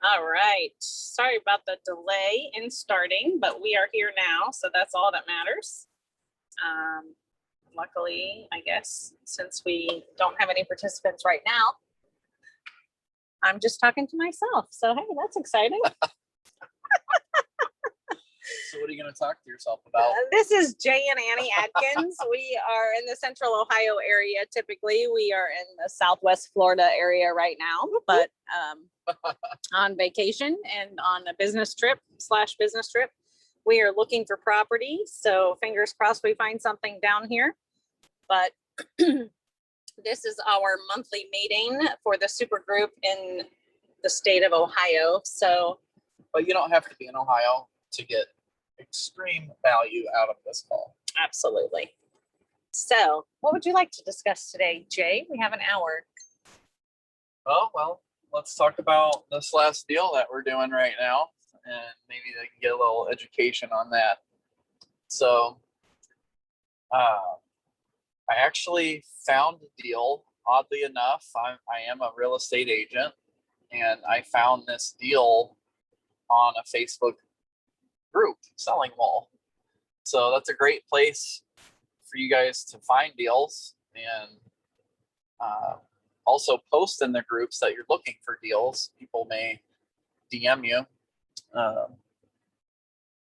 All right. Sorry about the delay in starting, but we are here now, so that's all that matters. Luckily, I guess, since we don't have any participants right now, I'm just talking to myself. So, hey, that's exciting. So what are you going to talk to yourself about? This is Jay and Annie Adkins. We are in the Central Ohio area. Typically, we are in the Southwest Florida area right now, but on vacation and on a business trip. We are looking for property. So fingers crossed we find something down here. But this is our monthly meeting for the super group in the state of Ohio. So, but you don't have to be in Ohio to get extreme value out of this call. Absolutely. So what would you like to discuss today, Jay? We have an hour. Oh, well, let's talk about this last deal that we're doing right now, and maybe they can get a little education on that. So I actually found a deal. Oddly enough, I am a real estate agent, and I found this deal on a Facebook group, Selling Wall. So that's a great place for you guys to find deals, and also post in the groups that you're looking for deals. People may DM you.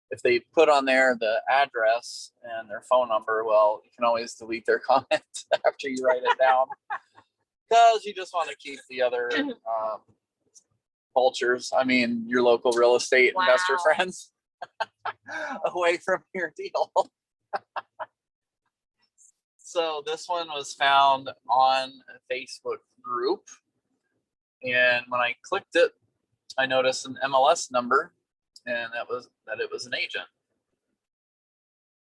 If they put on there the address and their phone number, well, you can always delete their comment after you write it down, because you just want to keep the other vultures, your local real estate investor friends away from your deal. So this one was found on a Facebook group, and when I clicked it, I noticed an MLS number, and that it was an agent.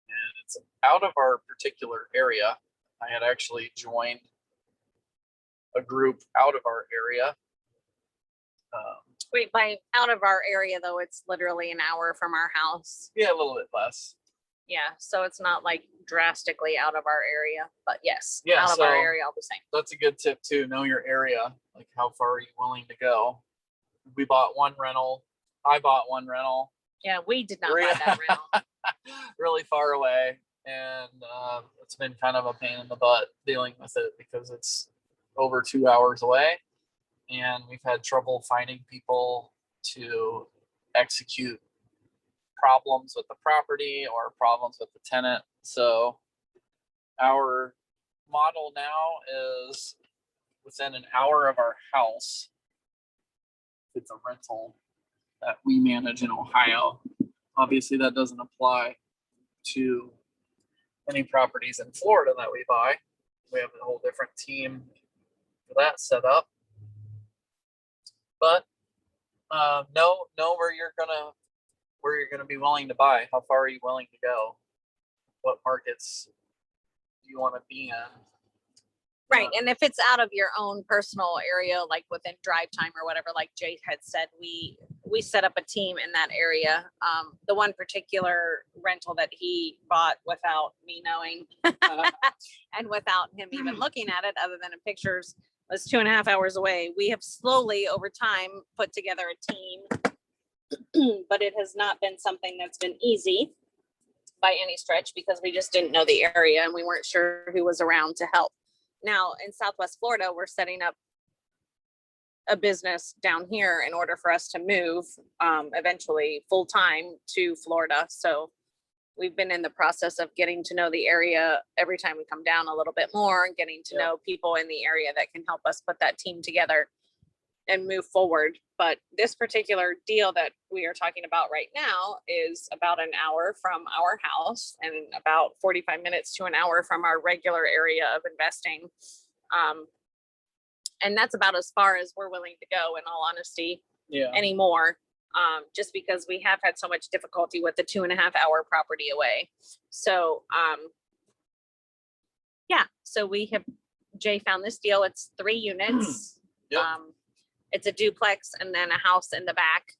And it's out of our particular area. I had actually joined a group out of our area. Wait, by out of our area though, it's literally an hour from our house. Yeah, a little bit less. Yeah, so it's not like drastically out of our area, but yes, yeah, out of our area all the same. That's a good tip too. Know your area. Like, how far are you willing to go? We bought one rental. I bought one rental. Yeah, we did not buy that rental. Really far away, and it's been kind of a pain in the butt dealing with it because it's over 2 hours away, and we've had trouble finding people to execute problems with the property or problems with the tenant. So our model now is within an hour of our house. It's a rental that we manage in Ohio. Obviously, that doesn't apply to any properties in Florida that we buy. We have a whole different team for that set up. But know where you're gonna be willing to buy. How far are you willing to go? What markets do you want to be in? Right, and if it's out of your own personal area, like within drive time or whatever, like Jay had said, we set up a team in that area. The one particular rental that he bought without me knowing and without him even looking at it, other than in pictures, was 2.5 hours away. We have slowly over time put together a team, but it has not been something that's been easy by any stretch, because we just didn't know the area and we weren't sure who was around to help. Now in Southwest Florida, we're setting up a business down here in order for us to move eventually full time to Florida. So we've been in the process of getting to know the area every time we come down a little bit more, and getting to know people in the area that can help us put that team together and move forward. But this particular deal that we are talking about right now is about an hour from our house and about 45 minutes to an hour from our regular area of investing. And that's about as far as we're willing to go, in all honesty, anymore. Just because we have had so much difficulty with the 2.5 hour property away. So, so Jay found this deal. It's 3 units. Yep. It's a duplex and then a house in the back.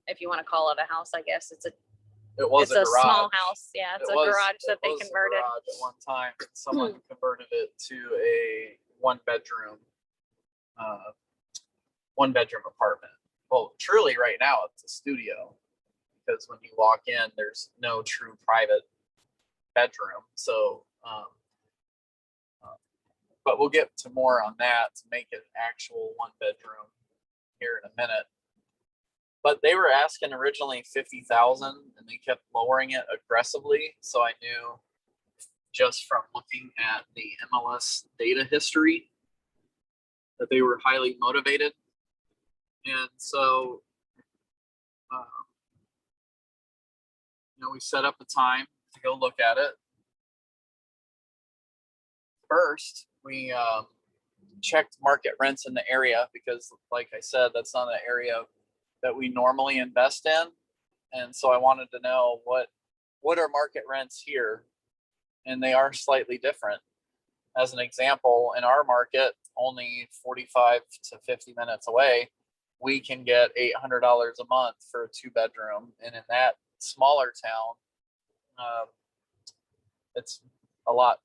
If you want to call it a house, I guess it's a small house. Yeah, it's a garage that they converted. At one time, someone converted it to a one bedroom apartment. well, truly right now it's a studio, because when you walk in, there's no true private bedroom. So, but we'll get to more on that to make it actual 1 bedroom here in a minute. But they were asking originally 50,000, and they kept lowering it aggressively. So I knew just from looking at the MLS data history that they were highly motivated. And so, we set up a time to go look at it. First, we checked market rents in the area because, like I said, that's not an area that we normally invest in. And so I wanted to know what are market rents here, and they are slightly different. As an example, in our market, only 45 to 50 minutes away, we can get $800 a month for a 2-bedroom. And in that smaller town, it's a lot,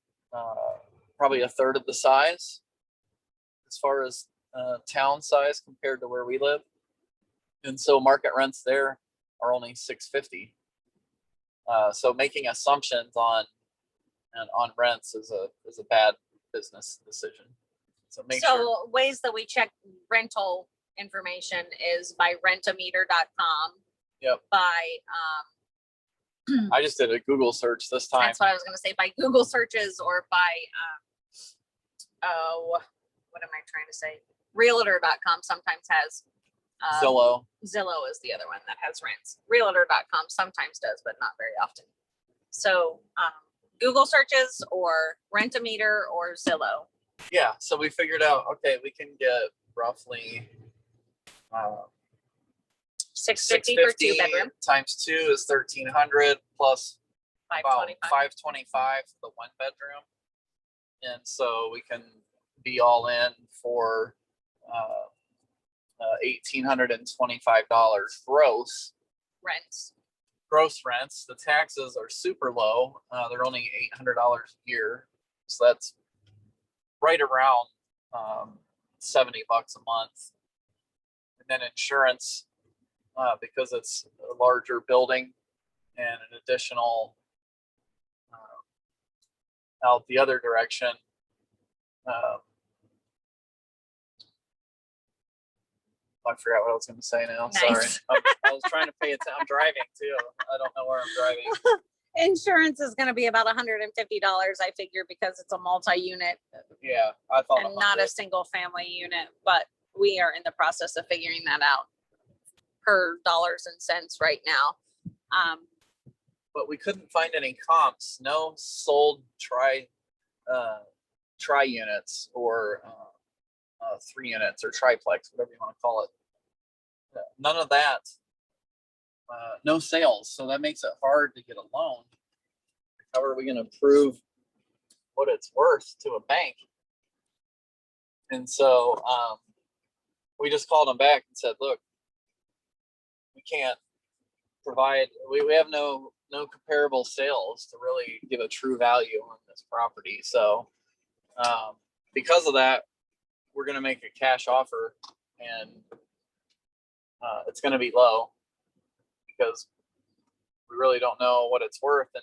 probably a third of the size as far as town size compared to where we live. And so market rents there are only $650. So making assumptions on rents is a bad business decision. So ways that we check rental information is by rentometer.com. Yep. By I just did a Google search this time. That's what I was going to say, by Google searches, or by what am I trying to say? Realtor.com sometimes has Zillow. Zillow is the other one that has rents. Realtor.com sometimes does, but not very often. So Google searches or Rent-A-Meter or Zillow. Yeah, so we figured out, okay, we can get roughly $650 for 2-bedroom. times 2 is 1,300 plus about $525 $525 for the 1-bedroom. And so we can be all in for $1,825 gross rents. The taxes are super low. They're only $800 a year. So that's right around $70 a month. And then insurance, because it's a larger building and an additional out the other direction. I forgot what I was going to say now. Nice. Sorry. I was trying to pay attention. I'm driving too. I don't know where I'm driving. Insurance is going to be about $150, I figure, because it's a multi-unit. Yeah, I thought. And not a single family unit, but we are in the process of figuring that out per dollars and cents right now. But we couldn't find any comps. No sold tri units or 3 units or triplex, whatever you want to call it. None of that. No sales. So that makes it hard to get a loan. How are we going to prove what it's worth to a bank? And so we just called them back and said, look, we can't provide, we have no comparable sales to really give a true value on this property. So because of that, we're going to make a cash offer, and it's going to be low because we really don't know what it's worth. And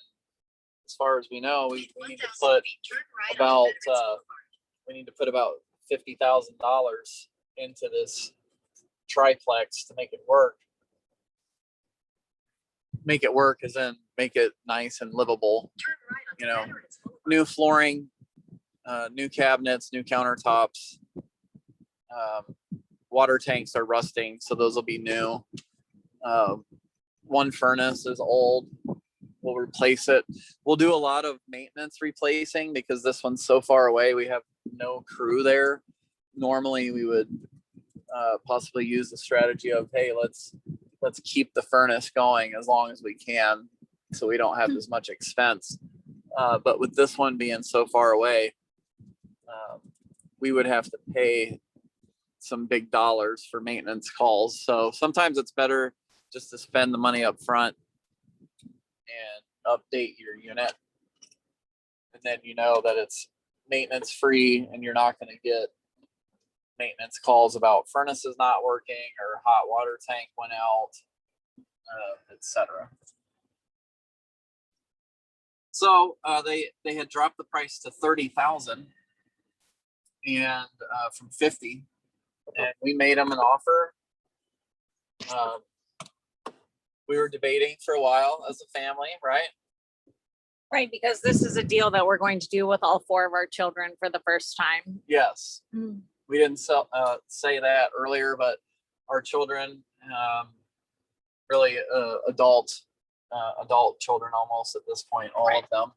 as far as we know, we need to put about $50,000 into this triplex to make it work. Make it work as in make it nice and livable. New flooring, new cabinets, new countertops. Water tanks are rusting, so those will be new. One furnace is old. We'll replace it. We'll do a lot of maintenance replacing because this one's so far away. We have no crew there. Normally, we would possibly use the strategy of, hey, let's keep the furnace going as long as we can, so we don't have as much expense. But with this one being so far away, we would have to pay some big dollars for maintenance calls. So sometimes it's better just to spend the money up front and update your unit. And then you know that it's maintenance free and you're not going to get maintenance calls about furnaces not working or hot water tank went out, etc. So they had dropped the price to 30,000 and from 50, and we made them an offer. We were debating for a while as a family, right? Right, because this is a deal that we're going to do with all 4 of our children for the first time. Yes. We didn't say that earlier, but our children, really adult children almost at this point, all of them.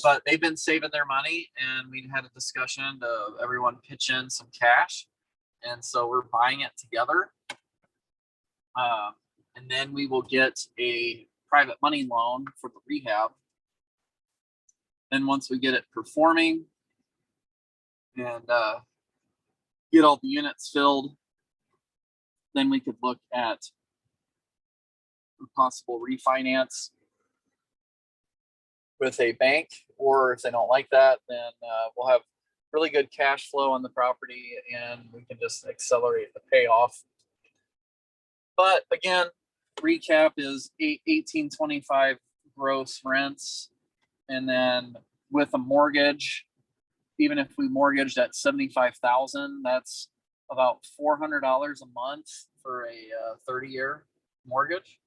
But they've been saving their money, and we had a discussion of everyone pitch in some cash, and so we're buying it together. And then we will get a private money loan for the rehab. Then once we get it performing and get all the units filled, then we could look at a possible refinance with a bank, or if they don't like that, then we'll have really good cash flow on the property and we can just accelerate the payoff. But again, recap is 1825 gross rents, and then with a mortgage, even if we mortgaged at 75,000, that's about $400 a month for a 30-year mortgage.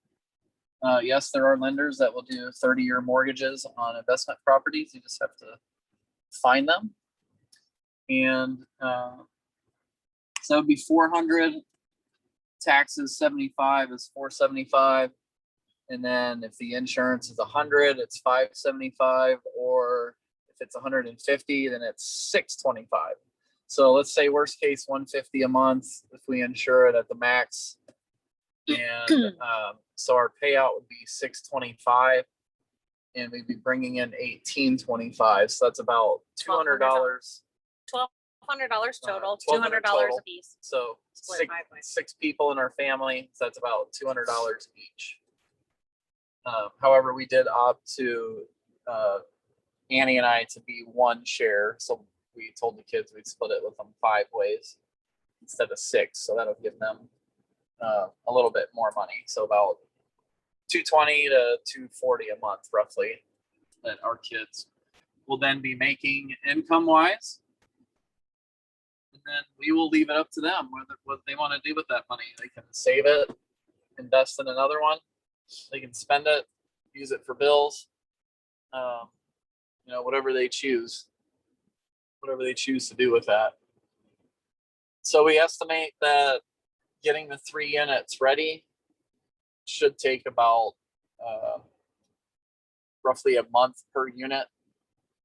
Yes, there are lenders that will do 30-year mortgages on investment properties. You just have to find them. And so it would be 400, taxes 75 is 475. And then if the insurance is 100, it's 575, or if it's 150, then it's 625. So let's say worst case 150 a month if we insure it at the max. And so our payout would be 625, and we'd be bringing in 1825. So that's about $200. $1,200 total, $200 $1,200 total. a piece. So six people in our family, so that's about $200 each. However, we did opt to Annie and I to be one share, so we told the kids we'd split it with them 5 ways instead of 6, so that'll give them a little bit more money. So about $220 to $240 a month, roughly, that our kids will then be making income wise. And then we will leave it up to them what they want to do with that money. They can save it, invest in another one. They can spend it, use it for bills, whatever they choose to do with that. So we estimate that getting the 3 units ready should take about roughly a month per unit.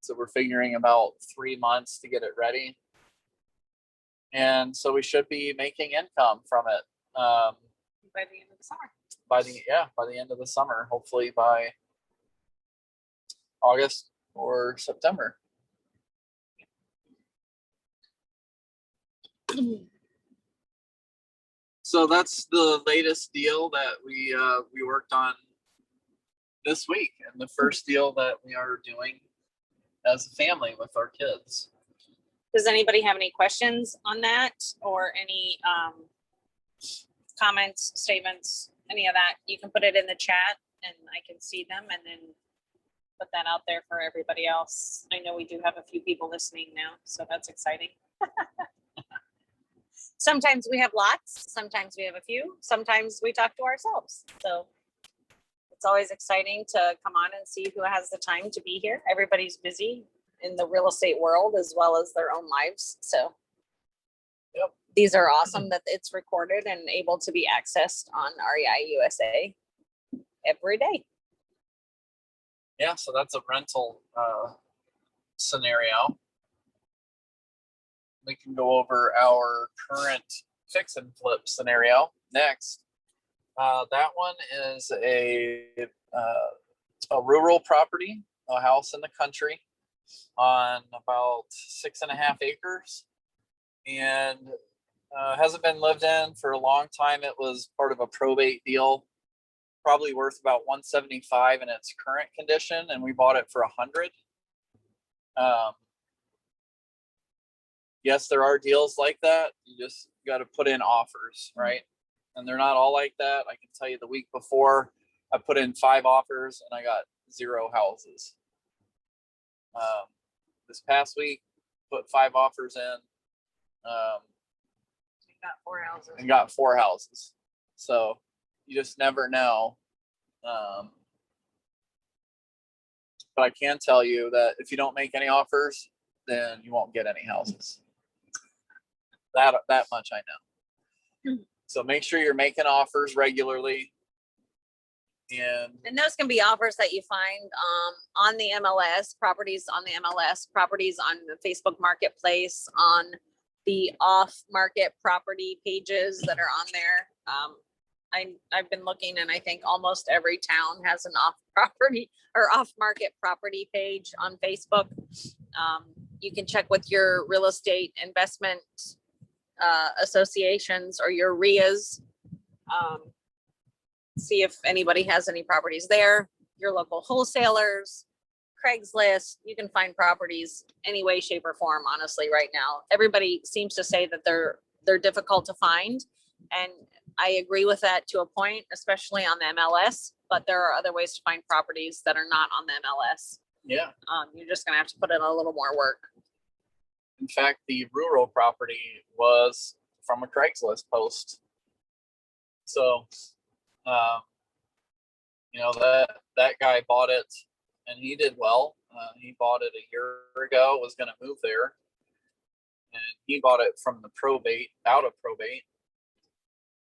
So we're figuring about 3 months to get it ready. And so we should be making income from it. By the end of the summer. By the end of the summer, hopefully by August or September. So that's the latest deal that we worked on this week, and the first deal that we are doing as a family with our kids. Does anybody have any questions on that, or any comments, statements, any of that? You can put it in the chat and I can see them, and then put that out there for everybody else. I know we do have a few people listening now, so that's exciting. Sometimes we have lots, sometimes we have a few, sometimes we talk to ourselves. So it's always exciting to come on and see who has the time to be here. Everybody's busy in the real estate world as well as their own lives. So yep. These are awesome that it's recorded and able to be accessed on REI USA every day. Yeah, so that's a rental scenario. We can go over our current fix and flip scenario next. That one is a rural property, a house in the country on about 6.5 acres, and hasn't been lived in for a long time. It was part of a probate deal, probably worth about 175 in its current condition, and we bought it for 100. yes, there are deals like that. You just got to put in offers, right? And they're not all like that. I can tell you the week before, I put in 5 offers and I got 0 houses. This past week, put 5 offers in. Got 4 houses. And got 4 houses. So you just never know. But I can tell you that if you don't make any offers, then you won't get any houses. That much I know. So make sure you're making offers regularly. And those can be offers that you find on the MLS, properties on the MLS, properties on the Facebook Marketplace, on the off-market property pages that are on there. I've been looking, and I think almost every town has an off-property or off-market property page on Facebook. You can check with your real estate investment associations or your REIAs. See if anybody has any properties there, your local wholesalers, Craigslist. You can find properties any way, shape, or form, honestly, right now. Everybody seems to say that they're difficult to find. And I agree with that to a point, especially on the MLS, but there are other ways to find properties that are not on the MLS. Yeah. You're just gonna have to put in a little more work. In fact, the rural property was from a Craigslist post. So, that guy bought it and he did well. He bought it a year ago, was going to move there. And he bought it from the probate, out of probate.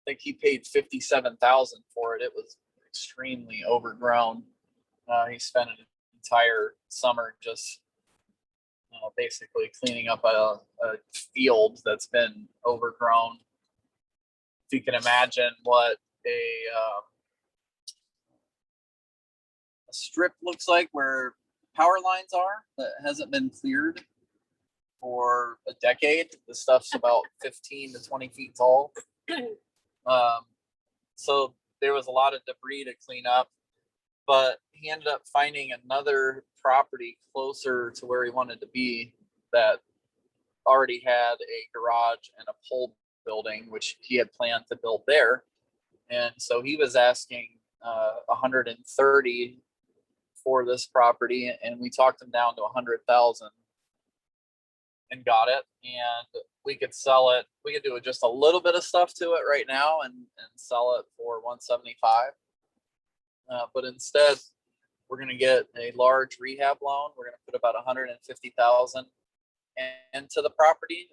I think he paid $57,000 for it. It was extremely overgrown. He spent an entire summer just basically cleaning up a field that's been overgrown. If you can imagine what a strip looks like where power lines are that hasn't been cleared for a decade. The stuff's about 15 to 20 feet tall. So there was a lot of debris to clean up, but he ended up finding another property closer to where he wanted to be that already had a garage and a pole building, which he had planned to build there. And so he was asking $130,000 for this property, and we talked him down to $100,000 and got it. And we could sell it. We could do just a little bit of stuff to it right now and sell it for $175,000. But instead, we're going to get a large rehab loan. We're going to put about $150,000 into the property.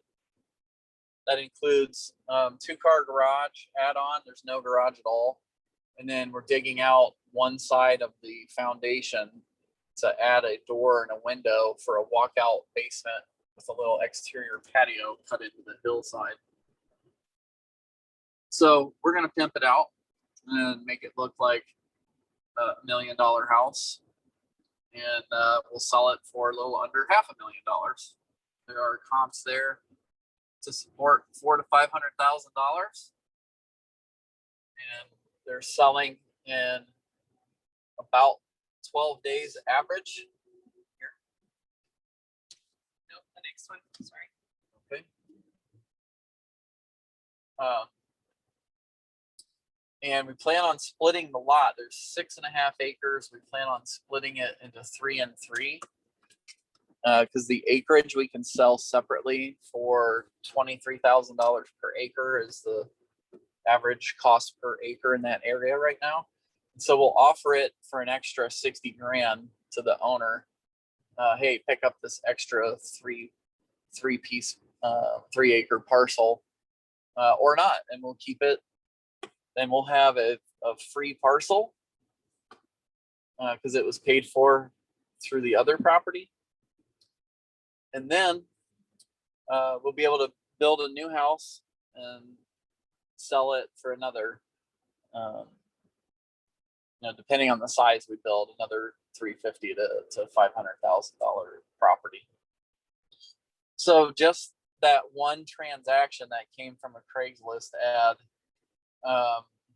That includes 2-car garage add-on. There's no garage at all. And then we're digging out one side of the foundation to add a door and a window for a walkout basement with a little exterior patio cut into the hillside. So we're going to pimp it out and make it look like $1 million house. And we'll sell it for a little under $500,000. There are comps there to support $400,000 to $500,000. And they're selling in about 12 days average. Here. Nope, the next one. Sorry. Okay. And we plan on splitting the lot. There's 6.5 acres. We plan on splitting it into 3 and 3. Because the acreage we can sell separately for $23,000 per acre is the average cost per acre in that area right now. And so we'll offer it for an extra $60,000 to the owner. Hey, pick up this extra 3-acre parcel, or not, and we'll keep it. Then we'll have a free parcel because it was paid for through the other property. And then we'll be able to build a new house and sell it for another, depending on the size we build, another $350,000 to $500,000 property. So just that one transaction that came from a Craigslist ad,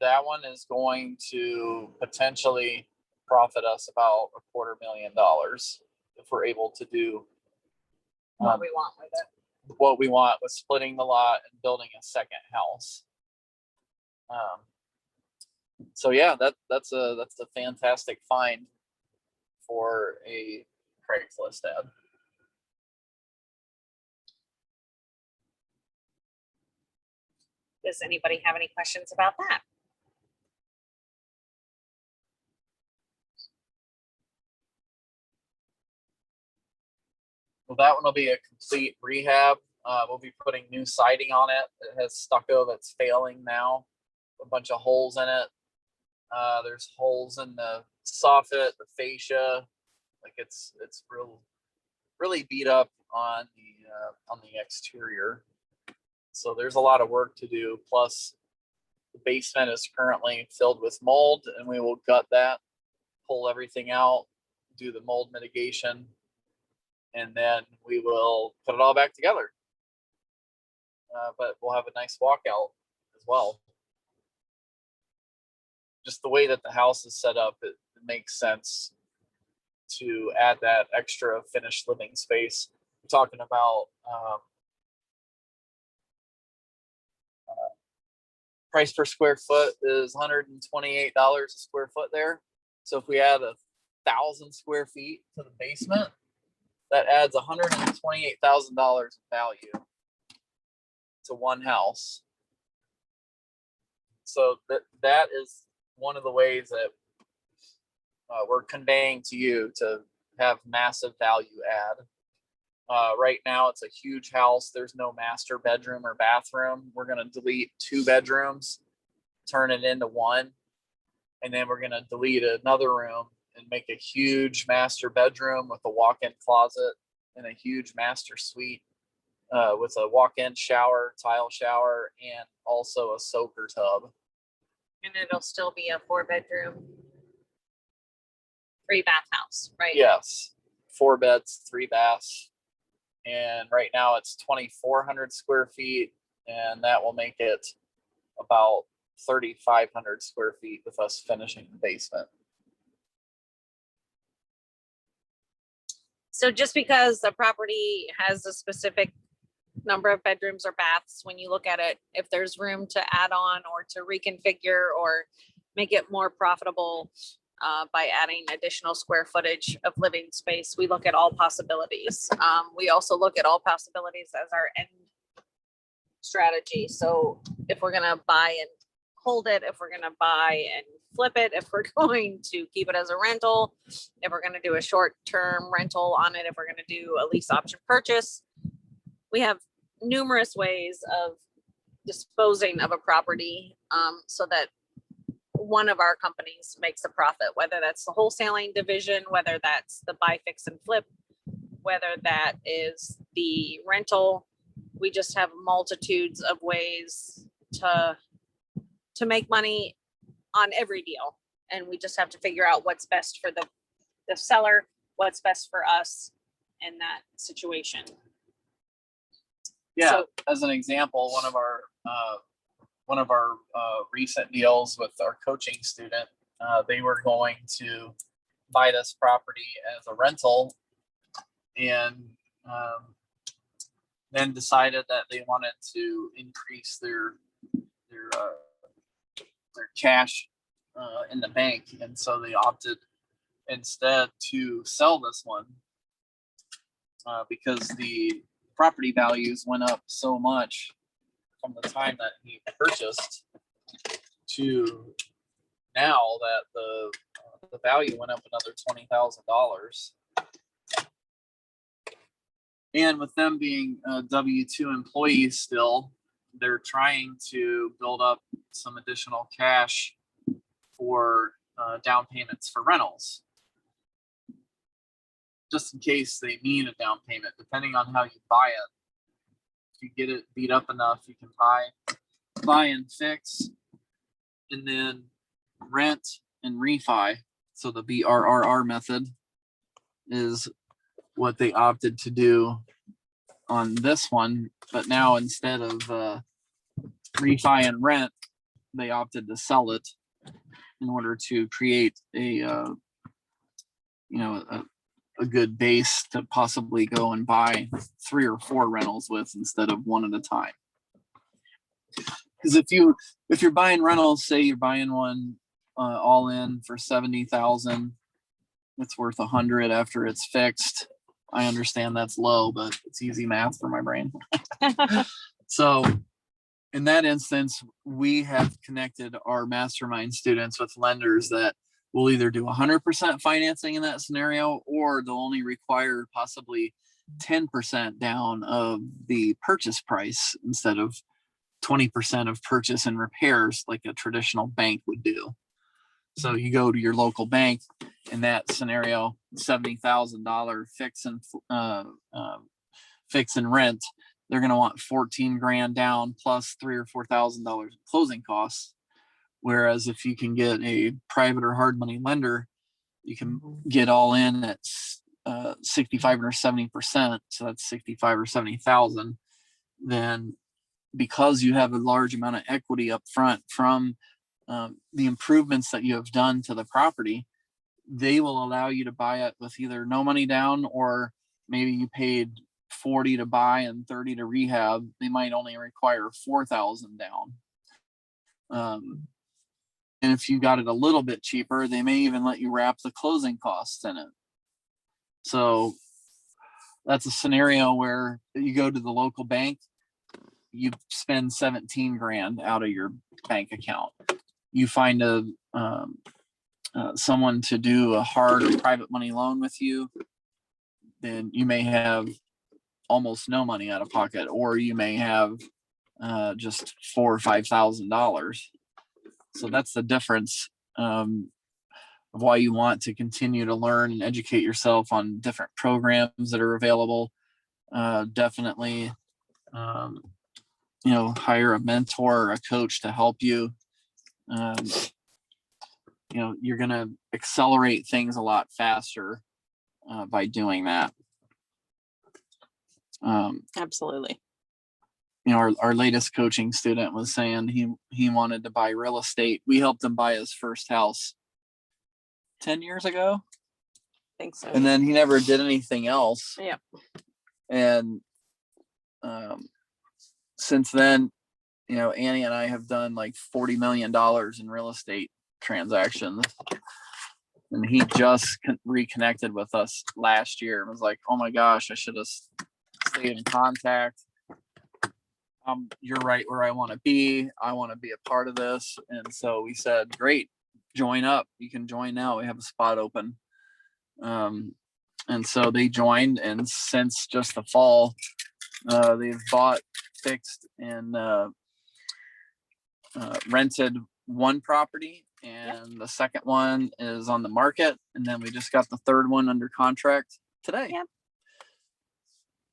that one is going to potentially profit us about $250,000 if we're able to do what we want with it. what we want with splitting the lot and building a second house. So yeah, that's a fantastic find for a Craigslist ad. Does anybody have any questions about that? Well, that one will be a complete rehab. We'll be putting new siding on it. It has stucco that's failing now, a bunch of holes in it. There's holes in the soffit, the fascia, like it's really beat up on the exterior. So there's a lot of work to do. Plus, the basement is currently filled with mold, and we will gut that, pull everything out, do the mold mitigation, and then we will put it all back together. But we'll have a nice walkout as well. Just the way that the house is set up, it makes sense to add that extra finished living space. We're talking about price per square foot is $128 a square foot there. So if we add 1,000 square feet to the basement, that adds $128,000 of value to one house. So that is one of the ways that we're conveying to you to have massive value add. Right now, it's a huge house. There's no master bedroom or bathroom. We're going to delete 2 bedrooms, turn it into 1, and then we're going to delete another room and make a huge master bedroom with a walk-in closet and a huge master suite with a walk-in shower, tile shower, and also a soaker tub. And it'll still be a 4-bedroom, 3-bath house, right? Yes, 4 beds, 3 baths. And right now it's 2,400 square feet, and that will make it about 3,500 square feet with us finishing the basement. So just because a property has a specific number of bedrooms or baths, when you look at it, if there's room to add on or to reconfigure or make it more profitable by adding additional square footage of living space, we look at all possibilities. We also look at all possibilities as our end strategy. So if we're going to buy and hold it, if we're going to buy and flip it, if we're going to keep it as a rental, if we're going to do a short-term rental on it, if we're going to do a lease option purchase, we have numerous ways of disposing of a property so that one of our companies makes a profit, whether that's the wholesaling division, whether that's the buy, fix, and flip, whether that is the rental. We just have multitudes of ways to make money on every deal. And we just have to figure out what's best for the seller, what's best for us in that situation. Yeah, So, as an example, one of our recent deals with our coaching student, they were going to buy this property as a rental, and then decided that they wanted to increase their cash in the bank, and so they opted instead to sell this one because the property values went up so much from the time that he purchased to now that the value went up another $20,000. And with them being W-2 employees still, they're trying to build up some additional cash for down payments for rentals, just in case they need a down payment, depending on how you buy it. If you get it beat up enough, you can buy and fix, and then rent and refi. So the BRRR method is what they opted to do on this one, but now instead of refi and rent, they opted to sell it in order to create a a good base to possibly go and buy 3 or 4 rentals with instead of one at a time. Because if you're buying rentals, say you're buying one all in for 70,000, it's worth 100 after it's fixed. I understand that's low, but it's easy math for my brain. So in that instance, we have connected our mastermind students with lenders that will either do 100% financing in that scenario, or they'll only require possibly 10% down of the purchase price instead of 20% of purchase and repairs like a traditional bank would do. So you go to your local bank, in that scenario, $70,000 fix and rent, they're going to want 14 grand down plus $3,000 or $4,000 in closing costs. Whereas if you can get a private or hard money lender, you can get all in at 65 or 70%. So that's 65 or 70,000. Then because you have a large amount of equity up front from the improvements that you have done to the property, they will allow you to buy it with either no money down, or maybe you paid 40 to buy and 30 to rehab. They might only require 4,000 down. And if you got it a little bit cheaper, they may even let you wrap the closing costs in it. So that's a scenario where you go to the local bank, you spend 17 grand out of your bank account. You find someone to do a hard or private money loan with you, then you may have almost no money out of pocket, or you may have just $4,000 or $5,000. So that's the difference of why you want to continue to learn and educate yourself on different programs that are available. Definitely, hire a mentor or a coach to help you. You're going to accelerate things a lot faster by doing that. Absolutely. Our latest coaching student was saying he wanted to buy real estate. We helped him buy his first house 10 years ago. I think so. And then he never did anything else. Yeah. And since then, Annie and I have done like $40 million in real estate transactions. And he just reconnected with us last year and was like, oh my gosh, I should have stayed in contact. You're right where I want to be. I want to be a part of this. And so we said, great, join up. You can join now. We have a spot open. And so they joined, and since just the fall, they've bought, fixed, and rented one property, and the second one is on the market. And then we just got the third one under contract today. Yep.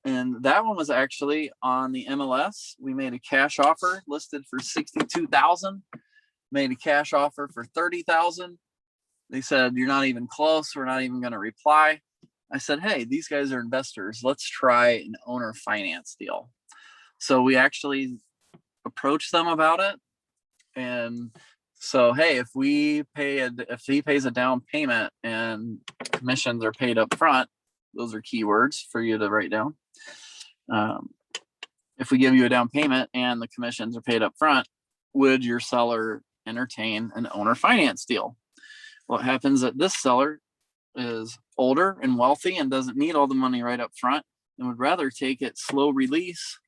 And that one was actually on the MLS. We made a cash offer, listed for $62,000, made a cash offer for $30,000. They said, you're not even close. We're not even going to reply. I said, hey, these guys are investors. Let's try an owner finance deal. So we actually approached them about it. And so, hey, if he pays a down payment and commissions are paid up front, those are keywords for you to write down. If we give you a down payment and the commissions are paid up front, would your seller entertain an owner finance deal? What happens that this seller is older and wealthy and doesn't need all the money right up front, and would rather take it slow release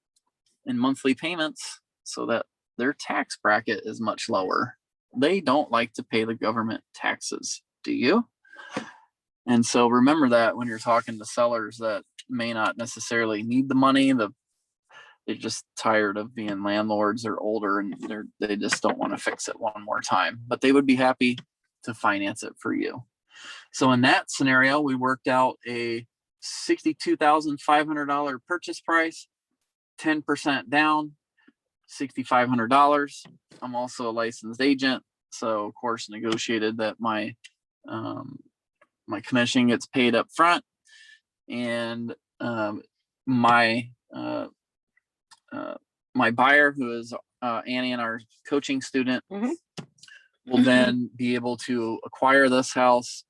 in monthly payments so that their tax bracket is much lower. They don't like to pay the government taxes. Do you? And so remember that when you're talking to sellers that may not necessarily need the money, they're just tired of being landlords. They're older and they just don't want to fix it one more time, but they would be happy to finance it for you. So in that scenario, we worked out a $62,500 purchase price, 10% down, $6,500. I'm also a licensed agent, so of course negotiated that my commission gets paid up front, and my buyer, who is Annie and our coaching student, will then be able to acquire this house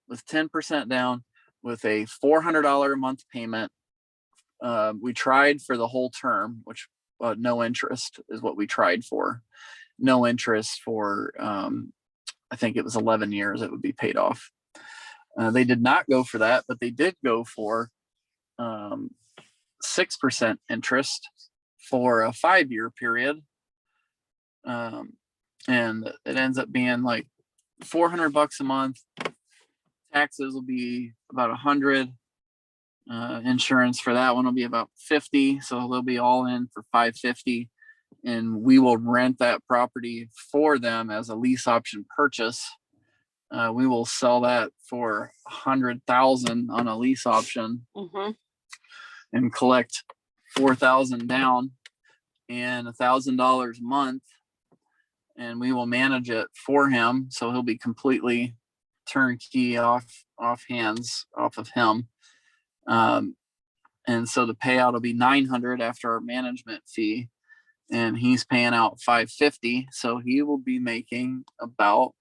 with 10% down, with a $400 a month payment. We tried for the whole term, which no interest is what we tried for. No interest for, I think it was 11 years it would be paid off. They did not go for that, but they did go for 6% interest for a 5-year period. And it ends up being like $400 a month. Taxes will be about 100. Insurance for that one will be about 50. So they'll be all in for 550. And we will rent that property for them as a lease option purchase. We will sell that for 100,000 on a lease option and collect 4,000 down and $1,000 a month. And we will manage it for him. So he'll be completely turnkey off of him. And so the payout will be 900 after our management fee, and he's paying out 550. So he will be making about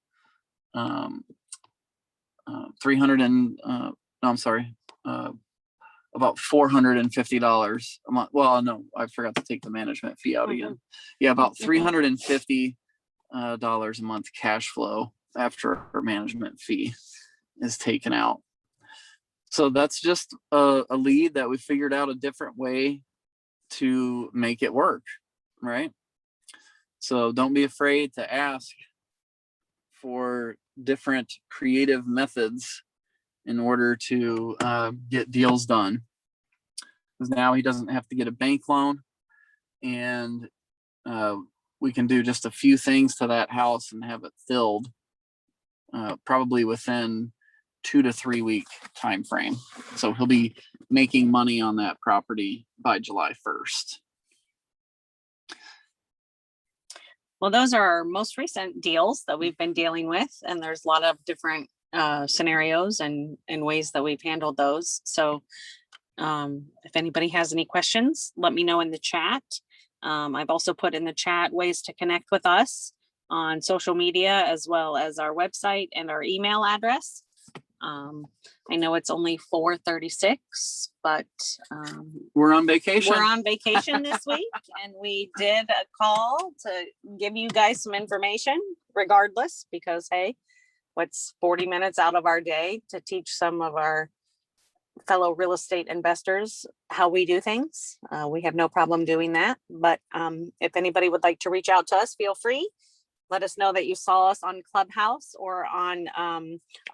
about $450 a month. Well, no, I forgot to take the management fee out again. Yeah, about $350 a month cash flow after our management fee is taken out. So that's just a lead that we figured out a different way to make it work, right? So don't be afraid to ask for different creative methods in order to get deals done. Because now he doesn't have to get a bank loan, and we can do just a few things to that house and have it filled probably within 2 to 3 week time frame. So he'll be making money on that property by July 1st. Well, those are our most recent deals that we've been dealing with, and there's a lot of different scenarios and ways that we've handled those. So if anybody has any questions, let me know in the chat. I've also put in the chat ways to connect with us on social media, as well as our website and our email address. I know it's only 4:36, but we're on vacation. We're on vacation this week, and we did a call to give you guys some information regardless, because hey, what's 40 minutes out of our day to teach some of our fellow real estate investors how we do things. We have no problem doing that. But if anybody would like to reach out to us, feel free. Let us know that you saw us on Clubhouse or on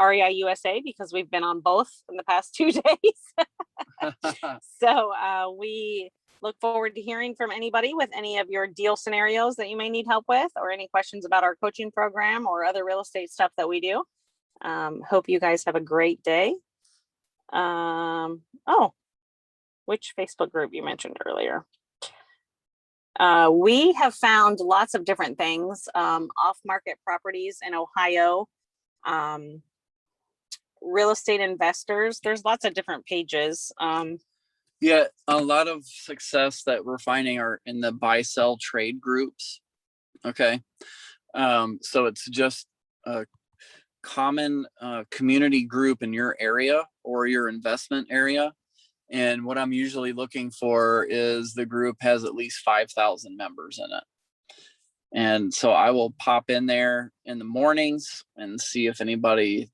REI USA, because we've been on both in the past 2 days. So we look forward to hearing from anybody with any of your deal scenarios that you may need help with, or any questions about our coaching program or other real estate stuff that we do. Hope you guys have a great day. Which Facebook group you mentioned earlier? We have found lots of different things, off-market properties in Ohio, real estate investors. There's lots of different pages. Yeah, a lot of success that we're finding are in the buy-sell trade groups. Okay. So it's just a common community group in your area or your investment area. And what I'm usually looking for is the group has at least 5,000 members in it. And so I will pop in there in the mornings and see if anybody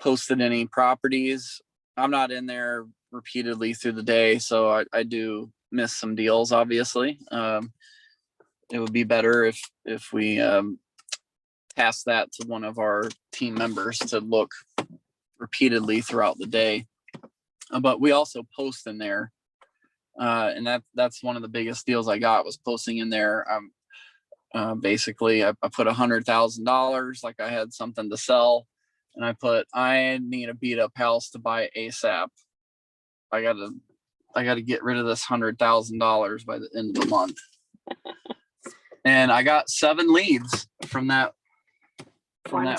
posted any properties. I'm not in there repeatedly through the day, so I do miss some deals, obviously. It would be better if we task that to one of our team members to look repeatedly throughout the day. But we also post in there, and that's one of the biggest deals I got, was posting in there. Basically, I put $100,000, like I had something to sell, and I need a beat up house to buy ASAP. I gotta get rid of this $100,000 by the end of the month. And I got 7 leads from that one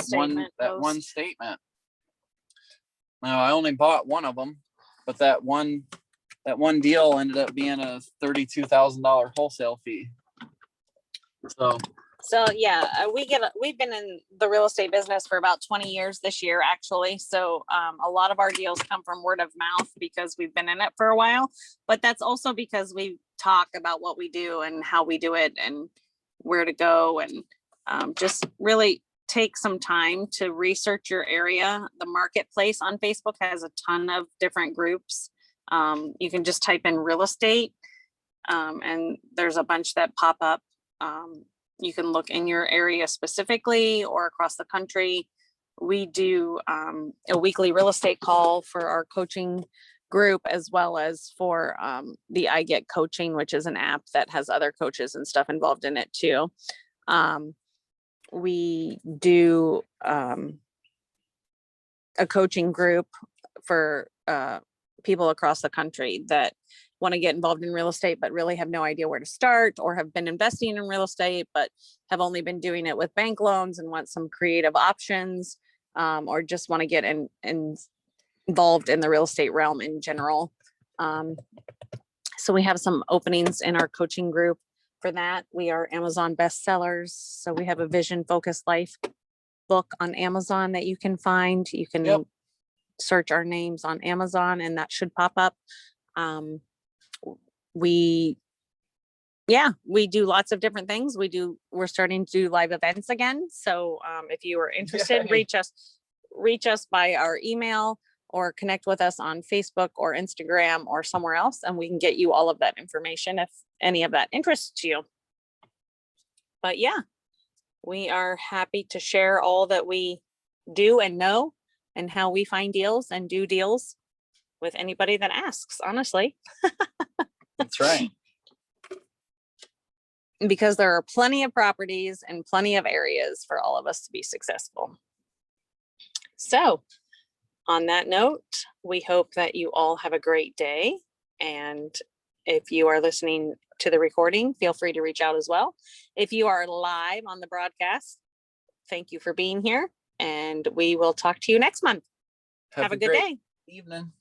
statement. Now I only bought one of them, but that one deal ended up being a $32,000 wholesale fee. So So yeah, we've been in the real estate business for about 20 years this year, actually. So a lot of our deals come from word of mouth because we've been in it for a while, but that's also because we talk about what we do and how we do it and where to go, and just really take some time to research your area. The marketplace on Facebook has a ton of different groups. You can just type in real estate, and there's a bunch that pop up. You can look in your area specifically or across the country. We do a weekly real estate call for our coaching group, as well as for the I Get Coaching, which is an app that has other coaches and stuff involved in it too. We do a coaching group for people across the country that want to get involved in real estate, but really have no idea where to start, or have been investing in real estate, but have only been doing it with bank loans and want some creative options, or just want to get involved in the real estate realm in general. So we have some openings in our coaching group for that. We are Amazon bestsellers. So we have a vision focused life book on Amazon that you can find. You can search our names on Amazon and that should pop up. We do lots of different things. We're starting to do live events again. So if you are interested, reach us by our email or connect with us on Facebook or Instagram or somewhere else, and we can get you all of that information if any of that interests you. But yeah, we are happy to share all that we do and know and how we find deals and do deals with anybody that asks, honestly. That's right. Because there are plenty of properties and plenty of areas for all of us to be successful. So on that note, we hope that you all have a great day. And if you are listening to the recording, feel free to reach out as well. If you are live on the broadcast, thank you for being here, and we will talk to you next month. Have a good day. Evening.